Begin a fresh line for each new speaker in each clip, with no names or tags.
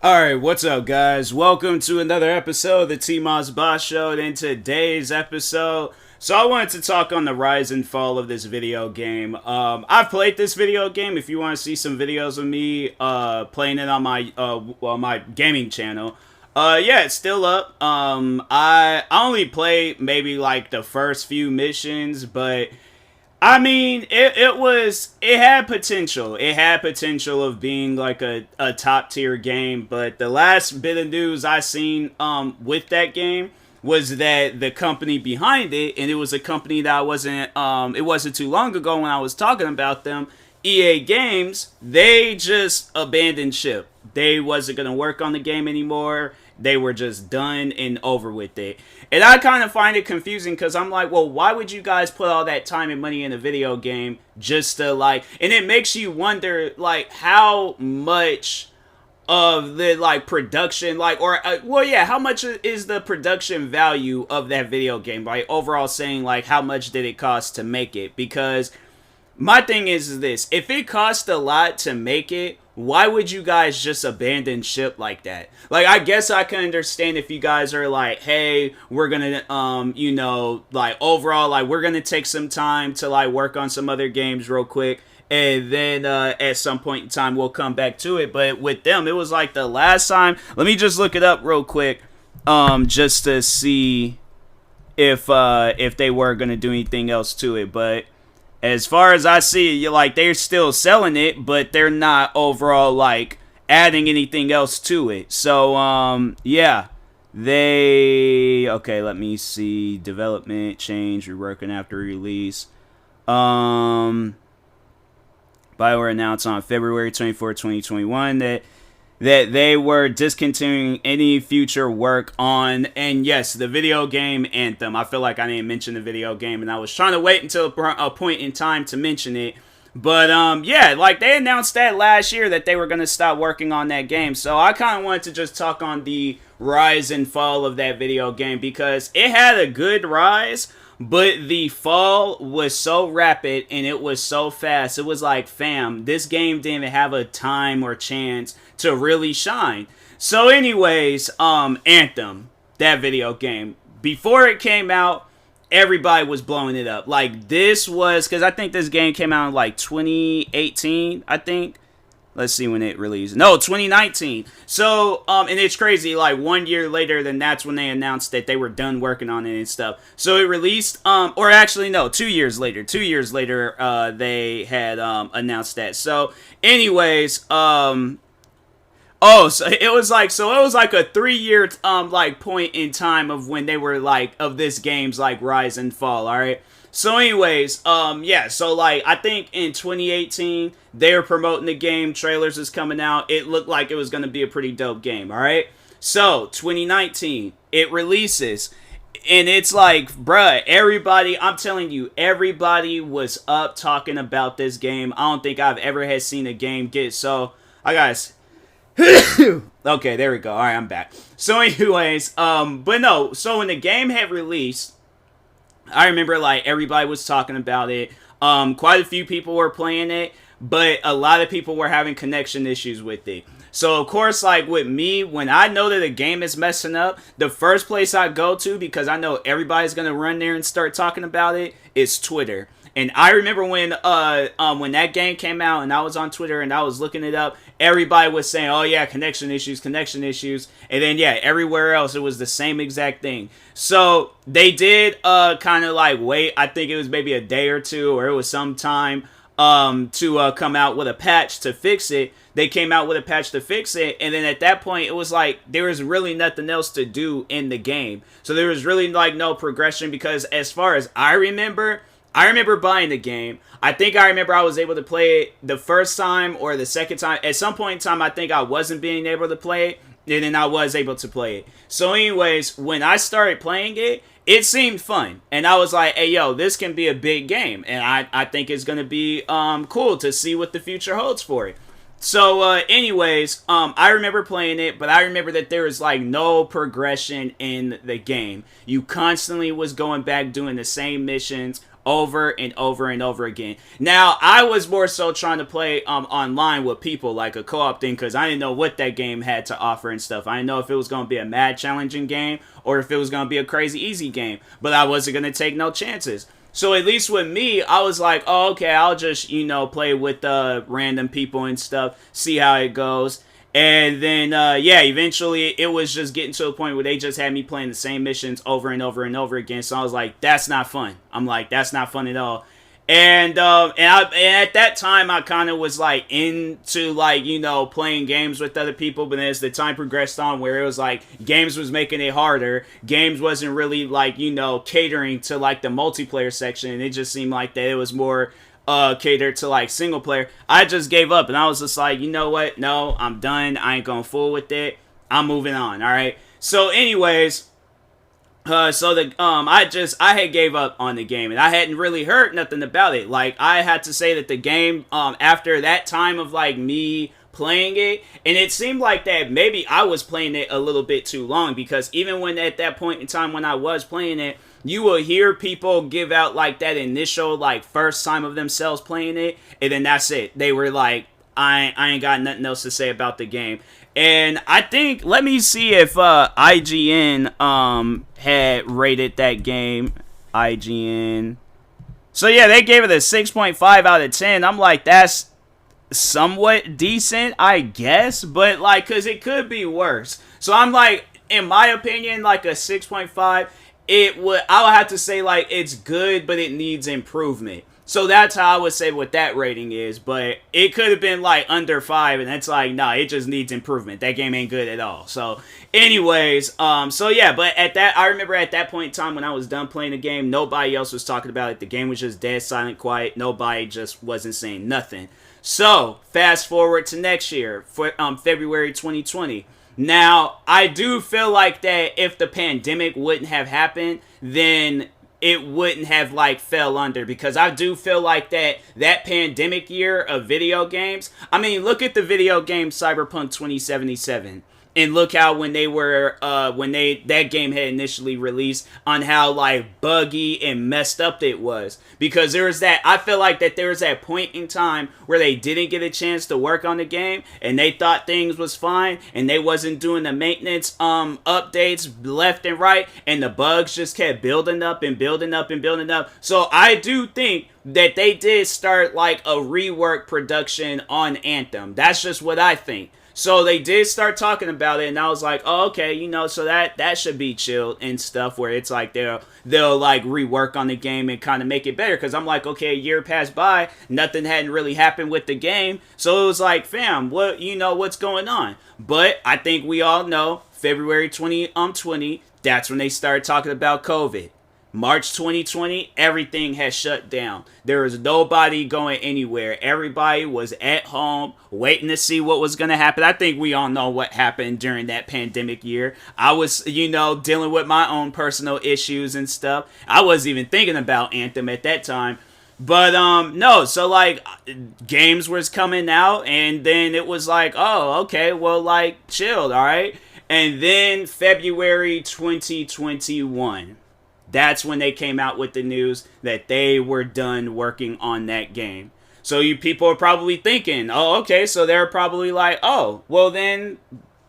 Alright, what's up, guys? Welcome to another episode of the TMossBoss Show. And in today's episode, I wanted to talk on the rise and fall of this video game. I've played this video game. If you want to see some videos of me playing it on my gaming channel, yeah, it's still up. I only played maybe like the first few missions, but I mean, it had potential. It had potential of being like a top tier game, but the last bit of news I seen with that game was that the company behind it, and it was a company that it wasn't too long ago when I was talking about them, EA Games, they just abandoned ship. They wasn't going to work on the game anymore. They were just done and over with it. And I kind of find it confusing because I'm like, well, why would you guys put all that time and money in a video game just to like, and it makes you wonder like how much of the like production like how much is the production value of that video game, like overall saying like how much did it cost to make it? Because my thing is this: if it cost a lot to make it, why would you guys just abandon ship like that? Like, I guess I can understand if you guys are like, hey, we're gonna like overall, like we're gonna take some time to like work on some other games real quick, and then at some point in time we'll come back to it. But with them, it was like the last time. Let me just look it up real quick, just to see if they were gonna do anything else to it. But as far as I see, like they're still selling it, but they're not overall like adding anything else to it. So yeah, okay. Let me see. Development change. Reworking after release. BioWare announced on February 24, 2021 that they were discontinuing any future work on, and yes, the video game Anthem. I feel like I didn't mention the video game, and I was trying to wait until a point in time to mention it. But yeah, like they announced that last year that they were going to stop working on that game. So I kind of wanted to just talk on the rise and fall of that video game, because it had a good rise, but the fall was so rapid and it was so fast. It was like, fam, this game didn't have a time or chance to really shine. So anyways, Anthem, that video game, before it came out, everybody was blowing it up. Like, this was, because I think this game came out in like 2018, I think. Let's see when it released. No, 2019. So, and it's crazy, like 1 year later, then that's when they announced that they were done working on it and stuff. So it released, or actually, no, 2 years later. 2 years later, they had announced that. So, anyways, so it was like a 3 year like point in time of when they were like of this game's like rise and fall. All right. So anyways, yeah, so like I think in 2018 they were promoting the game, trailers is coming out. It looked like it was going to be a pretty dope game, all right? So 2019 it releases, and it's like, bruh, everybody, I'm telling you, everybody was up talking about this game. I don't think I've ever had seen a game get so, I guys. Okay, there we go. All right, I'm back. So anyways, but no, so when the game had released, I remember like everybody was talking about it. Quite a few people were playing it, but a lot of people were having connection issues with it. So of course, like with me, when I know that a game is messing up, the first place I go to, because I know everybody's gonna run there and start talking about it, is Twitter. And I remember when that game came out and I was on Twitter and I was looking it up, everybody was saying, oh yeah, connection issues. And then yeah, everywhere else it was the same exact thing. So they did kind of like wait, I think it was maybe a day or two, or it was some time to come out with a patch to fix it. They came out with a patch to fix it, and then at that point it was like there was really nothing else to do in the game. So there was really like no progression, because as far as I remember buying the game. I think I remember I was able to play it the first time or the second time. At some point in time, I think I wasn't being able to play it, and then I was able to play it. So anyways, when I started playing it, it seemed fun. And I was like, hey, yo, this can be a big game. And I think it's going to be cool to see what the future holds for it. So anyways, I remember playing it, but I remember that there was like no progression in the game. You constantly was going back doing the same missions over and over and over again. Now, I was more so trying to play online with people, like a co-op thing, because I didn't know what that game had to offer and stuff. I didn't know if it was going to be a mad challenging game or if it was going to be a crazy easy game, but I wasn't going to take no chances. So at least with me, I was like, oh, okay, I'll just, play with random people and stuff, see how it goes. And then, eventually it was just getting to a point where they just had me playing the same missions over and over and over again. So I was like, that's not fun. I'm like, that's not fun at all. And at that time, I kind of was like into playing games with other people. But as the time progressed on, where it was like games was making it harder, games wasn't really catering to like the multiplayer section, and it just seemed like that it was more catered to like single player. I just gave up, and I was just like, you know what? No, I'm done. I ain't gonna fool with it. I'm moving on. All right. So, anyways. I had gave up on the game, and I hadn't really heard nothing about it. Like, I had to say that the game, after that time of like me playing it, and it seemed like that maybe I was playing it a little bit too long, because even when at that point in time when I was playing it, you will hear people give out like that initial like first time of themselves playing it, and then that's it. They were like, I ain't got nothing else to say about the game. And I think, let me see if IGN had rated that game. IGN. So yeah, they gave it a 6.5 out of 10. I'm like, that's somewhat decent, I guess. But like, cause it could be worse. So I'm like, in my opinion, like a 6.5, I would have to say like it's good, but it needs improvement. So that's how I would say what that rating is, but it could have been like under 5, and it's like, nah, it just needs improvement. That game ain't good at all. So anyways, but I remember at that point in time when I was done playing the game, nobody else was talking about it. The game was just dead, silent, quiet. Nobody just wasn't saying nothing. So fast forward to next year, for February 2020. Now, I do feel like that if the pandemic wouldn't have happened, then it wouldn't have like fell under, because I do feel like that pandemic year of video games. I mean, look at the video game Cyberpunk 2077. And look how when that game had initially released, on how like buggy and messed up it was. Because I feel like that there was that point in time where they didn't get a chance to work on the game, and they thought things was fine, and they wasn't doing the maintenance updates left and right, and the bugs just kept building up and building up and building up. So I do think that they did start like a rework production on Anthem. That's just what I think. So they did start talking about it, and I was like, oh, okay, so that should be chilled and stuff, where it's like they'll like rework on the game and kind of make it better. Because I'm like, okay, a year passed by, nothing hadn't really happened with the game, so it was like, fam, what's going on? But I think we all know February 2020, that's when they started talking about COVID. March 2020, everything has shut down. There was nobody going anywhere. Everybody was at home waiting to see what was going to happen. I think we all know what happened during that pandemic year. I was, dealing with my own personal issues and stuff. I wasn't even thinking about Anthem at that time. But, no, so, like, games was coming out, and then it was like, oh, okay, well, like, chilled, all right? And then February 2021. That's when they came out with the news that they were done working on that game. So you people are probably thinking, oh, okay, so they're probably like, oh, well then,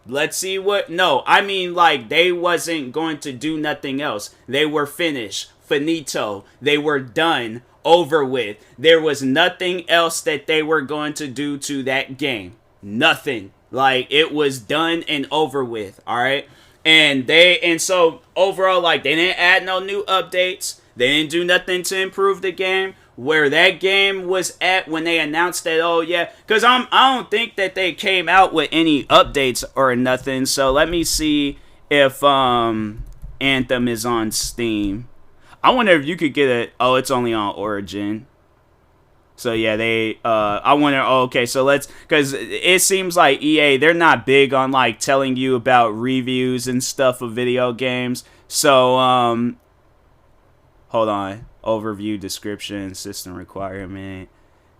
let's see what... No, I mean, like, they wasn't going to do nothing else. They were finished. Finito. They were done. Over with. There was nothing else that they were going to do to that game. Nothing. Like, it was done and over with, alright? And so overall, like, they didn't add no new updates. They didn't do nothing to improve the game. Where that game was at when they announced that, oh yeah, because I don't think that they came out with any updates or nothing. So let me see if Anthem is on Steam. I wonder if you could get it. Oh, it's only on Origin. So yeah, I wonder, oh, okay, so because it seems like EA, they're not big on like telling you about reviews and stuff of video games. So, hold on, overview, description, system requirement,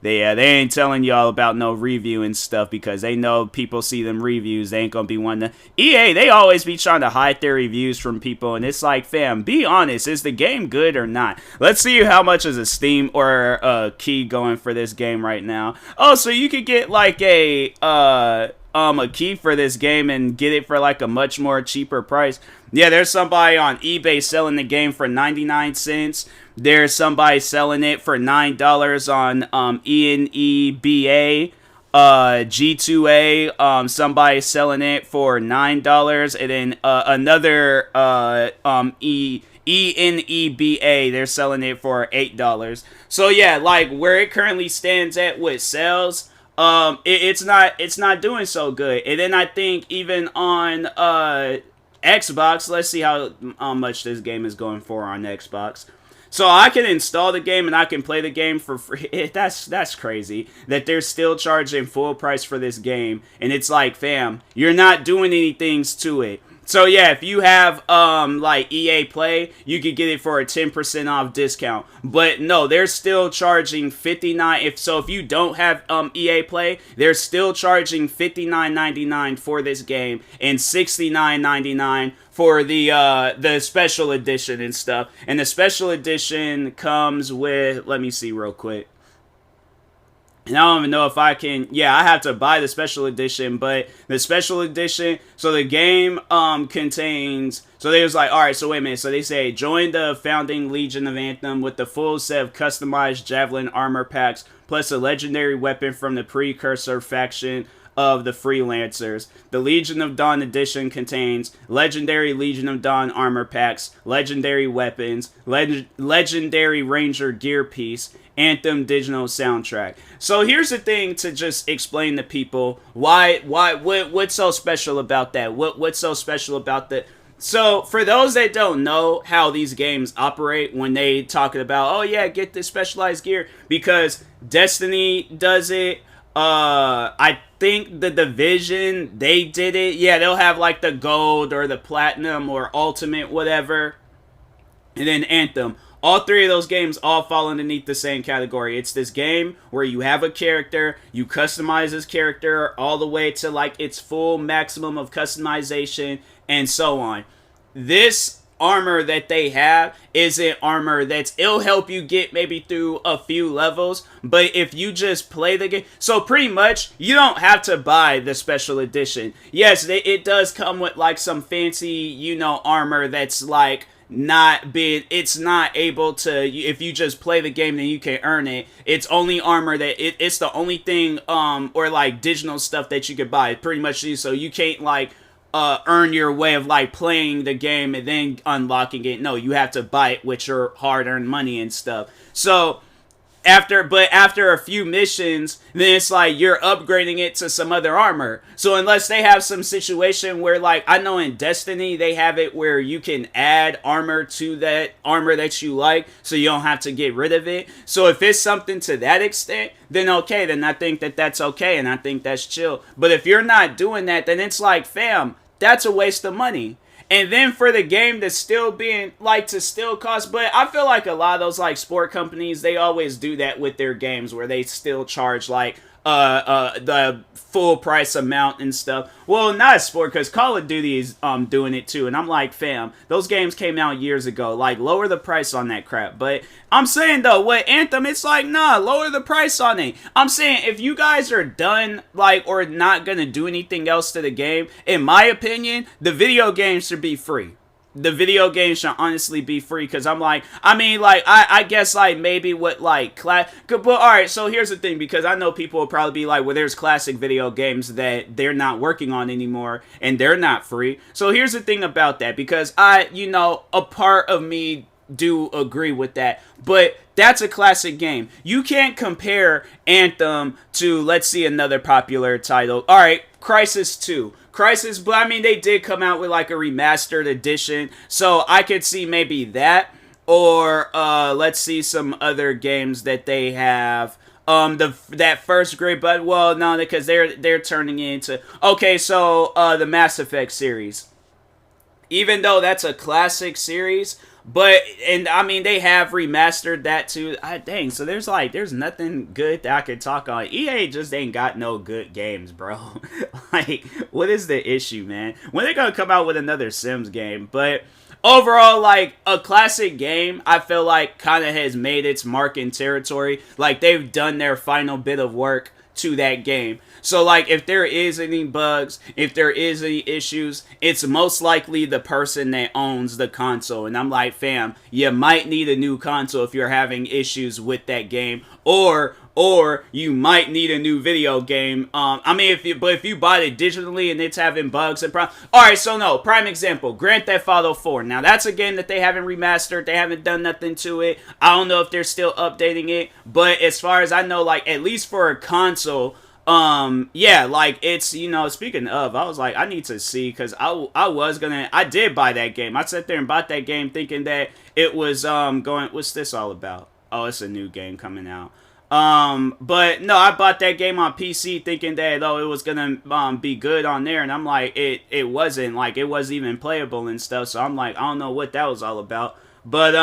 They ain't telling y'all about no review and stuff because they know people see them reviews. They ain't gonna be wanting to. EA, they always be trying to hide their reviews from people, and it's like, fam, be honest. Is the game good or not? Let's see how much is a Steam or a key going for this game right now. Oh, so you could get like a key for this game and get it for like a much more cheaper price. Yeah, there's somebody on eBay selling the game for 99 cents. There's somebody selling it for $9 on ENEBA. G2A, somebody selling it for $9, and then another ENEBA, they're selling it for $8. So yeah, like where it currently stands at with sales, it's not doing so good. And then I think even on Xbox, let's see how much this game is going for on Xbox. So I can install the game and I can play the game for free. That's crazy that they're still charging full price for this game. And it's like, fam, you're not doing anything to it. So yeah, if you have like EA Play, you could get it for a 10% off discount. But no, they're still charging $59. If you don't have EA Play, they're still charging $59.99 for this game and $69.99 for the special edition and stuff. And the special edition comes with, let me see real quick. And I don't even know if I can, yeah, I have to buy the special edition, but the special edition, so the game contains, so they was like, alright, so wait a minute, so they say, join the founding Legion of Anthem with the full set of customized Javelin armor packs, plus a legendary weapon from the precursor faction of the Freelancers. The Legion of Dawn edition contains legendary Legion of Dawn armor packs, legendary weapons, legendary Ranger gear piece, Anthem digital soundtrack. So here's the thing to just explain to people what's so special about that? What's so special about that? So for those that don't know how these games operate when they talk about, oh yeah, get this specialized gear, because Destiny does it. I think the Division, they did it. Yeah, they'll have like the gold or the platinum or ultimate, whatever. And then Anthem. All three of those games all fall underneath the same category. It's this game where you have a character, you customize this character all the way to like its full maximum of customization and so on. This armor that they have isn't armor it'll help you get maybe through a few levels, but if you just play the game, so pretty much you don't have to buy the special edition. Yes, it does come with like some fancy, armor that's like it's not able to, if you just play the game then you can earn it. It's only armor it's the only thing or like digital stuff that you could buy pretty much, so you can't like earn your way of like playing the game and then unlocking it. No, you have to buy it with your hard-earned money and stuff. So after a few missions, then it's like you're upgrading it to some other armor. So unless they have some situation where, like, I know in Destiny they have it where you can add armor to that armor that you like, so you don't have to get rid of it. So if it's something to that extent, then okay, then I think that's okay, and I think that's chill. But if you're not doing that, then it's like, fam, that's a waste of money. And then for the game to still being, like, to still cost, but I feel like a lot of those, like, sport companies, they always do that with their games where they still charge, like, the full price amount and stuff. Well, not a sport, because Call of Duty is doing it too, and I'm like, fam, those games came out years ago, like, lower the price on that crap. But I'm saying, though, with Anthem, it's like, nah, lower the price on it. I'm saying, if you guys are done, like, or not gonna do anything else to the game, in my opinion, the video game should be free. The video game should honestly be free, because I guess, like, maybe what, like, but alright, so here's the thing, because I know people will probably be like, well, there's classic video games that they're not working on anymore, and they're not free. So here's the thing about that, because a part of me do agree with that, but that's a classic game. You can't compare Anthem to, let's see, another popular title. Alright, Crysis 2. Crysis, but I mean, they did come out with like a remastered edition, so I could see maybe that, or let's see some other games that they have. That first grade, but well, no, because they're turning into, okay, so the Mass Effect series. Even though that's a classic series, But and I mean they have remastered that too. Dang, so there's nothing good that I could talk on. EA just ain't got no good games, bro. Like, what is the issue, man? When they gonna come out with another Sims game? But overall, like, a classic game, I feel like kind of has made its mark in territory. Like, they've done their final bit of work to that game. So, like, if there is any bugs, if there is any issues, it's most likely the person that owns the console. And I'm like, fam, you might need a new console if you're having issues with that game. Or you might need a new video game. I mean, if you bought it digitally and it's having bugs and problems. Alright, so no, prime example, Grand Theft Auto 4. Now, that's a game that they haven't remastered. They haven't done nothing to it. I don't know if they're still updating it. But as far as I know, like, at least for a console, yeah, like, it's, you know, speaking of, I was like, I need to see, because I did buy that game. I sat there and bought that game thinking that it was, what's this all about? Oh, it's a new game coming out. But no, I bought that game on PC thinking that, it was gonna, be good on there, and I'm like, it wasn't, like, it wasn't even playable and stuff, so I'm like, I don't know what that was all about. But,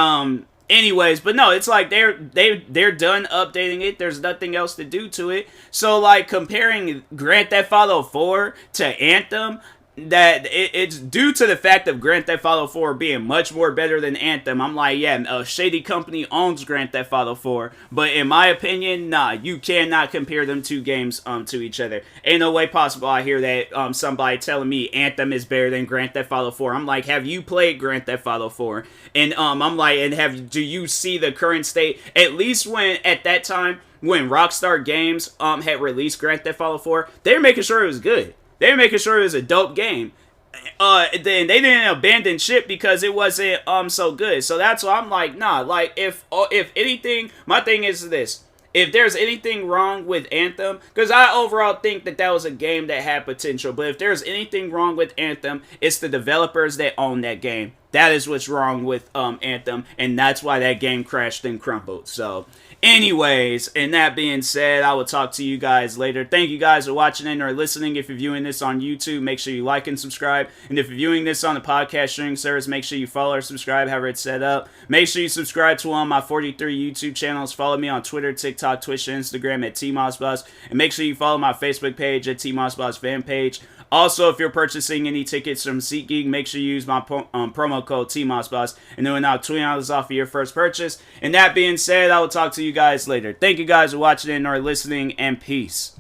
anyways, but no, it's like they're done updating it. There's nothing else to do to it. So, like, comparing Grand Theft Auto 4 to Anthem, that it's due to the fact of Grand Theft Auto 4 being much more better than Anthem. I'm like, yeah, a shady company owns Grand Theft Auto 4, but in my opinion, nah, you cannot compare them two games to each other. Ain't no way possible. I hear that somebody telling me Anthem is better than Grand Theft Auto 4. I'm like, have you played Grand Theft Auto 4? And I'm like, and do you see the current state? At least at that time when Rockstar Games had released Grand Theft Auto 4, they were making sure it was good. They were making sure it was a dope game. Then they didn't abandon shit because it wasn't so good. So that's why I'm like, nah. Like, if anything, my thing is this: if there's anything wrong with Anthem, because I overall think that was a game that had potential, but if there's anything wrong with Anthem, it's the developers that own that game. That is what's wrong with Anthem, and that's why that game crashed and crumbled. So, anyways, and that being said, I will talk to you guys later. Thank you guys for watching and or listening. If you're viewing this on YouTube, make sure you like and subscribe. And if you're viewing this on the podcast streaming service, make sure you follow or subscribe, however it's set up. Make sure you subscribe to one of my 43 YouTube channels. Follow me on Twitter, TikTok, Twitch, and Instagram at TMossBoss. And make sure you follow my Facebook page at TMossBoss fan page. Also, if you're purchasing any tickets from SeatGeek, make sure you use my promo code TMossBoss, and then we'll now $20 off of your first purchase. And that being said, I will talk to you guys later. Thank you guys for watching and or listening, and peace.